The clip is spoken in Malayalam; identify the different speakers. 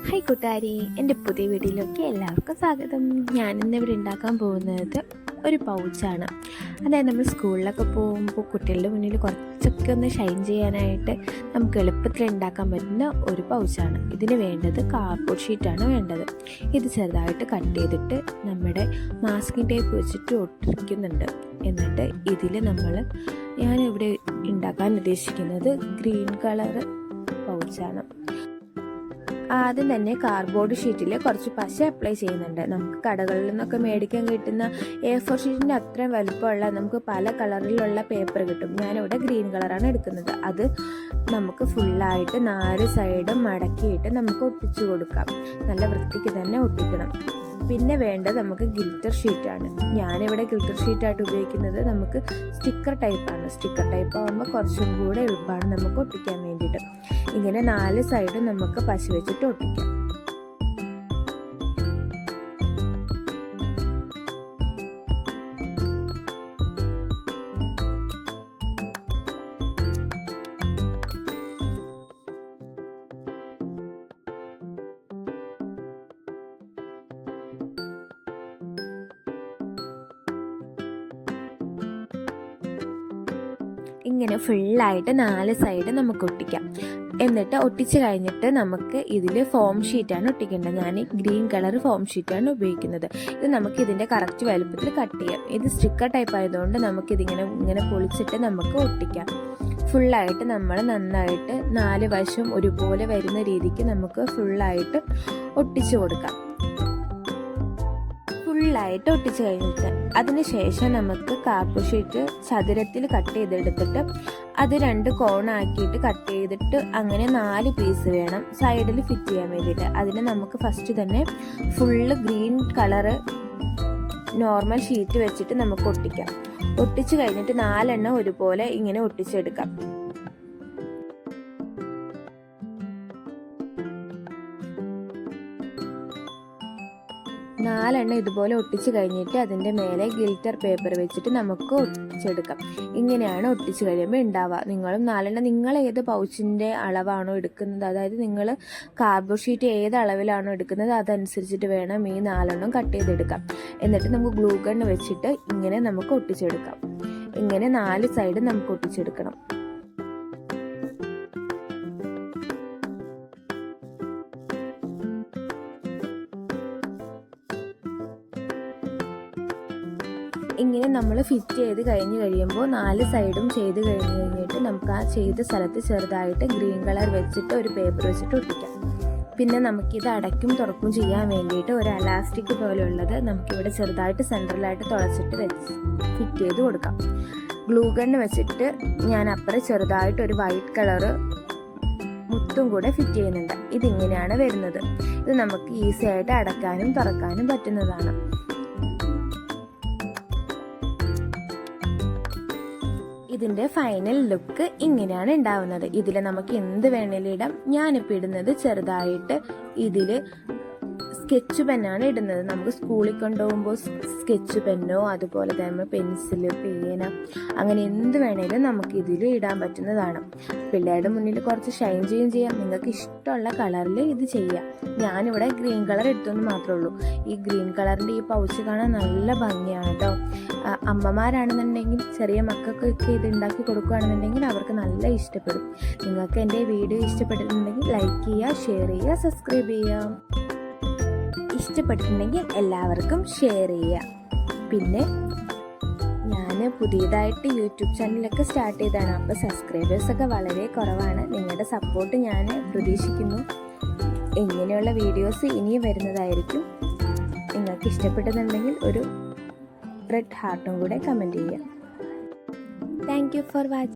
Speaker 1: ഹായ് കൂട്ടുകാരി, എൻ്റെ പുതിയ വീഡിയോയിലേക്ക് എല്ലാവർക്കും സ്വാഗതം. ഞാനിന്നിവിടെ ഉണ്ടാക്കാൻ പോകുന്നത് ഒരു പൗച്ചാണ്. അതായത് നമ്മൾ സ്കൂളിലൊക്കെ പോകുമ്പോൾ കുട്ടികളുടെ മുന്നിൽ കുറച്ചൊക്കെ ഒന്ന് ഷൈൻ ചെയ്യാനായിട്ട് നമുക്ക് എളുപ്പത്തിൽ ഉണ്ടാക്കാൻ പറ്റുന്ന ഒരു പൗച്ചാണ്. ഇതിന് വേണ്ടത് കാർഡ്ബോർഡ് ഷീറ്റാണ് വേണ്ടത്. ഇത് ചെറുതായിട്ട് കട്ട് ചെയ്തിട്ട് നമ്മുടെ മാസ്കിംഗ് ടേപ്പ് വെച്ചിട്ട് ഒട്ടിക്കുന്നുണ്ട്. എന്നിട്ട് ഇതിൽ ഞാനിവിടെ ഉണ്ടാക്കാൻ ഉദ്ദേശിക്കുന്നത് ഗ്രീൻ കളർ പൗച്ചാണ്. ആദ്യം തന്നെ കാർഡ്ബോർഡ് ഷീറ്റിൽ കുറച്ച് പശ അപ്ലൈ ചെയ്യുന്നുണ്ട്. നമുക്ക് കടകളിൽ നിന്നൊക്കെ മേടിക്കാൻ കിട്ടുന്ന A4 ഷീറ്റിൻ്റെ അത്രയും വലുപ്പമുള്ള നമുക്ക് പല കളറിലുള്ള പേപ്പർ കിട്ടും. ഞാനിവിടെ ഗ്രീൻ കളറാണ് എടുക്കുന്നത്. അത് നമുക്ക് ഫുള്ളായിട്ട് 4 സൈഡും മടക്കിയിട്ട് നമുക്ക് ഒട്ടിച്ചു കൊടുക്കാം. നല്ല വൃത്തിക്ക് തന്നെ ഒട്ടിക്കണം. പിന്നെ വേണ്ടത് നമുക്ക് ഗിൽറ്റർ ഷീറ്റാണ്. ഞാനിവിടെ ഗിൽറ്റർ ഷീറ്റായിട്ട് ഉപയോഗിക്കുന്നത് നമുക്ക് സ്റ്റിക്കർ ടൈപ്പാണ്. സ്റ്റിക്കർ ടൈപ്പ് ആകുമ്പോൾ കുറച്ചും കൂടെ എളുപ്പമാണ് നമുക്ക് ഒട്ടിക്കാൻ വേണ്ടിയിട്ട്. ഇങ്ങനെ 4 സൈഡും നമുക്ക് പശ വെച്ചിട്ട് ഒട്ടിക്കാം. ഇങ്ങനെ ഫുള്ളായിട്ട് 4 സൈഡ് നമുക്ക് ഒട്ടിക്കാം. എന്നിട്ട് ഒട്ടിച്ച് കഴിഞ്ഞിട്ട് നമുക്ക് ഇതിൽ ഫോം ഷീറ്റാണ് ഒട്ടിക്കേണ്ടത്. ഞാൻ ഗ്രീൻ കളർ ഫോം ഷീറ്റാണ് ഉപയോഗിക്കുന്നത്. ഇത് നമുക്ക് ഇതിൻ്റെ കറക്റ്റ് വലുപ്പത്തിൽ കട്ട് ചെയ്യാം. ഇത് സ്റ്റിക്കർ ടൈപ്പ് ആയതുകൊണ്ട് നമുക്കിതിങ്ങനെ പൊളിച്ചിട്ട് നമുക്ക് ഒട്ടിക്കാം. ഫുള്ളായിട്ട് നമ്മൾ നന്നായിട്ട് 4 വശം ഒരുപോലെ വരുന്ന രീതിക്ക് നമുക്ക് ഫുള്ളായിട്ട് ഒട്ടിച്ചു കൊടുക്കാം. ഫുള്ളായിട്ട് ഒട്ടിച്ച് കഴിഞ്ഞിട്ട് അതിനുശേഷം നമുക്ക് കാർഡ്ബോർഡ് ഷീറ്റ് ചതുരത്തിൽ കട്ട് ചെയ്തെടുത്തിട്ട് അത് 2 കോണാക്കിയിട്ട് കട്ട് ചെയ്തിട്ട് അങ്ങനെ 4 പീസ് വേണം സൈഡിൽ ഫിറ്റ് ചെയ്യാൻ വേണ്ടിയിട്ട്. അതിന് നമുക്ക് ഫസ്റ്റ് തന്നെ full green colour normal sheet വെച്ചിട്ട് നമുക്ക് ഒട്ടിക്കാം. ഒട്ടിച്ച് കഴിഞ്ഞിട്ട് 4 എണ്ണം ഒരുപോലെ ഇങ്ങനെ ഒട്ടിച്ചെടുക്കാം. 4 എണ്ണം ഇതുപോലെ ഒട്ടിച്ച് കഴിഞ്ഞിട്ട് അതിൻ്റെ മേലെ ഗിൽറ്റർ പേപ്പർ വെച്ചിട്ട് നമുക്ക് ഒട്ടിച്ചെടുക്കാം. ഇങ്ങനെയാണ് ഒട്ടിച്ച് കഴിയുമ്പോൾ ഉണ്ടാവുക. നിങ്ങളും 4 എണ്ണം നിങ്ങൾ ഏത് പൗച്ചിൻ്റെ അളവാണോ എടുക്കുന്നത്, അതായത് നിങ്ങൾ കാർഡ്ബോർഡ് ഷീറ്റ് ഏത് അളവിലാണോ എടുക്കുന്നത് അതനുസരിച്ചിട്ട് വേണം ഈ 4 എണ്ണം കട്ട് ചെയ്തെടുക്കാം. എന്നിട്ട് നമുക്ക് ഗ്ലൂ ഗൺ വെച്ചിട്ട് ഇങ്ങനെ നമുക്ക് ഒട്ടിച്ചെടുക്കാം. ഇങ്ങനെ 4 സൈഡ് നമുക്ക് ഒട്ടിച്ചെടുക്കണം. ഇങ്ങനെ നമ്മൾ ഫിറ്റ് ചെയ്ത് കഴിയുമ്പോൾ 4 സൈഡും ചെയ്ത് കഴിഞ്ഞിട്ട് നമുക്ക് ആ ചെയ്ത സ്ഥലത്ത് ചെറുതായിട്ട് ഗ്രീൻ കളർ വെച്ചിട്ട് ഒരു പേപ്പർ വെച്ചിട്ട് ഒട്ടിക്കാം. പിന്നെ നമുക്കിത് അടയ്ക്കും തുറക്കും ചെയ്യാൻ വേണ്ടിയിട്ട് ഒരു അലാസ്റ്റിക് പോലെയുള്ളത് നമുക്കിവിടെ ചെറുതായിട്ട് സെൻട്രലായിട്ട് തുളച്ചിട്ട് ഫിറ്റ് ചെയ്ത് കൊടുക്കാം. ഗ്ലൂ ഗൺ വെച്ചിട്ട് ഞാൻ അപ്പുറം ചെറുതായിട്ട് ഒരു വൈറ്റ് കളറ് മുത്തും കൂടെ ഫിറ്റ് ചെയ്യുന്നുണ്ട്. ഇതിങ്ങനെയാണ് വരുന്നത്. ഇത് നമുക്ക് ഈസി ആയിട്ട് അടയ്ക്കാനും തുറക്കാനും പറ്റുന്നതാണ്. ഇതിൻ്റെ ഫൈനൽ ലുക്ക് ഇങ്ങനെയാണ് ഉണ്ടാവുന്നത്. ഇതിൽ നമുക്ക് എന്ത് വേണേലും ഇടാം. ഞാനിപ്പോൾ ഇടുന്നത് ചെറുതായിട്ട് ഇതിൽ സ്കെച്ച് പെന്നാണ് ഇടുന്നത്. നമുക്ക് സ്കൂളിൽ കൊണ്ടുപോകുമ്പോൾ സ്കെച്ച് പെന്നോ അതുപോലെ തന്നെ പെൻസില്, പേന, അങ്ങനെ എന്ത് വേണേലും നമുക്ക് ഇതിൽ ഇടാൻ പറ്റുന്നതാണ്. പിള്ളേരുടെ മുന്നിൽ കുറച്ച് ഷൈൻ ചെയ്യുകയും ചെയ്യാം. നിങ്ങൾക്ക് ഇഷ്ടമുള്ള കളറിൽ ഇത് ചെയ്യാം. ഞാനിവിടെ ഗ്രീൻ കളർ എടുത്തെന്ന് മാത്രമേ ഉള്ളൂ. ഈ ഗ്രീൻ കളറിൻ്റെ ഈ പൗച്ച് കാണാൻ നല്ല ഭംഗിയാണ് കേട്ടോ. അമ്മമാരാണെന്നുണ്ടെങ്കിൽ ചെറിയ മക്കൾക്കൊക്കെ ഇത് ഉണ്ടാക്കി കൊടുക്കുകയാണെന്നുണ്ടെങ്കിൽ അവർക്ക് നല്ല ഇഷ്ടപ്പെടും. നിങ്ങൾക്ക് എൻ്റെ വീഡിയോ ഇഷ്ടപ്പെട്ടിട്ടുണ്ടെങ്കിൽ ലൈക്ക് ചെയ്യുക, ഷെയർ ചെയ്യുക, സബ്സ്ക്രൈബ് ചെയ്യുക. ഇഷ്ടപ്പെട്ടിട്ടുണ്ടെങ്കിൽ എല്ലാവർക്കും ഷെയർ ചെയ്യുക. പിന്നെ ഞാൻ പുതിയതായിട്ട് യൂട്യൂബ് ചാനലൊക്കെ സ്റ്റാർട്ട് ചെയ്തതാണ്. അപ്പോൾ സബ്സ്ക്രൈബേഴ്സൊക്കെ വളരെ കുറവാണ്. നിങ്ങളുടെ സപ്പോർട്ട് ഞാൻ പ്രതീക്ഷിക്കുന്നു. ഇങ്ങനെയുള്ള വീഡിയോസ് ഇനിയും വരുന്നതായിരിക്കും. നിങ്ങൾക്ക് ഇഷ്ടപ്പെട്ടെന്നുണ്ടെങ്കിൽ ഒരു റെഡ് ഹാർട്ടും കൂടെ കമൻറ്റ് ചെയ്യുക. Thank you for watching.